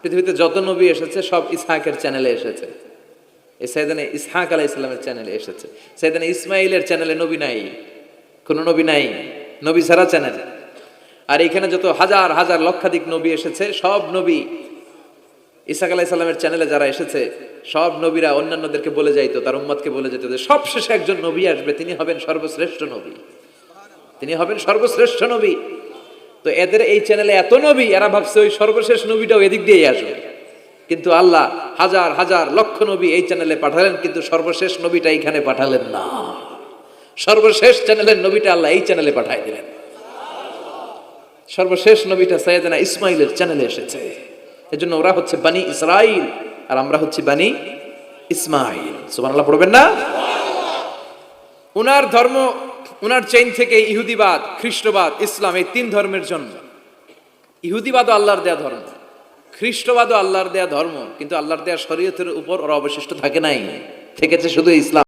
পৃথিবীতে যত নবী এসেছে সব ইসহাকের চ্যানেলে এসেছে। সাইয়েদনা ইসহাক আলাইহিস সালামের চ্যানেলে এসেছে। সাইয়েদনা ইসমাইলের চ্যানেলে নবী নাই, কোনো নবী নাই, নবী ছাড়া চ্যানেল। আর এখানে যত হাজার হাজার লক্ষাধিক নবী এসেছে, সব নবী ইসহাক আলাইহিস সালামের চ্যানেলে যারা এসেছে, সব নবীরা অন্যান্যদেরকে বলে যাইতো, তার উম্মতকে বলে যেত যে সবশেষে একজন নবী আসবে, তিনি হবেন সর্বশ্রেষ্ঠ নবী, তিনি হবেন সর্বশ্রেষ্ঠ নবী। তো এদের এই চ্যানেলে এত নবী, এরা ভাবছে ওই সর্বশেষ নবীটাও এদিক দিয়েই আসবে। কিন্তু আল্লাহ হাজার হাজার লক্ষ নবী এই চ্যানেলে পাঠালেন, কিন্তু সর্বশেষ নবীটা এইখানে পাঠালেন না। সর্বশেষ চ্যানেলের নবীটা আল্লাহ এই চ্যানেলে পাঠাই দিলেন। সর্বশেষ নবীটা সাইয়েদনা ইসমাইলের চ্যানেলে এসেছে। এজন্য ওরা হচ্ছে বানি ইসরাইল আর আমরা হচ্ছি বানি ইসমাইল। সুবহানাল্লাহ পড়বেন না? উনার ধর্ম, উনার চেইন থেকে ইহুদিবাদ, খ্রিস্টবাদ, ইসলাম, এই তিন ধর্মের জন্ম। ইহুদিবাদও আল্লাহর দেয়া ধর্ম, খ্রিস্টবাদও আল্লাহর দেয়া ধর্ম, কিন্তু আল্লাহর দেয়া শরীয়তের উপর ওরা অবশিষ্ট থাকে নাই, থেকেছে শুধু ইসলাম।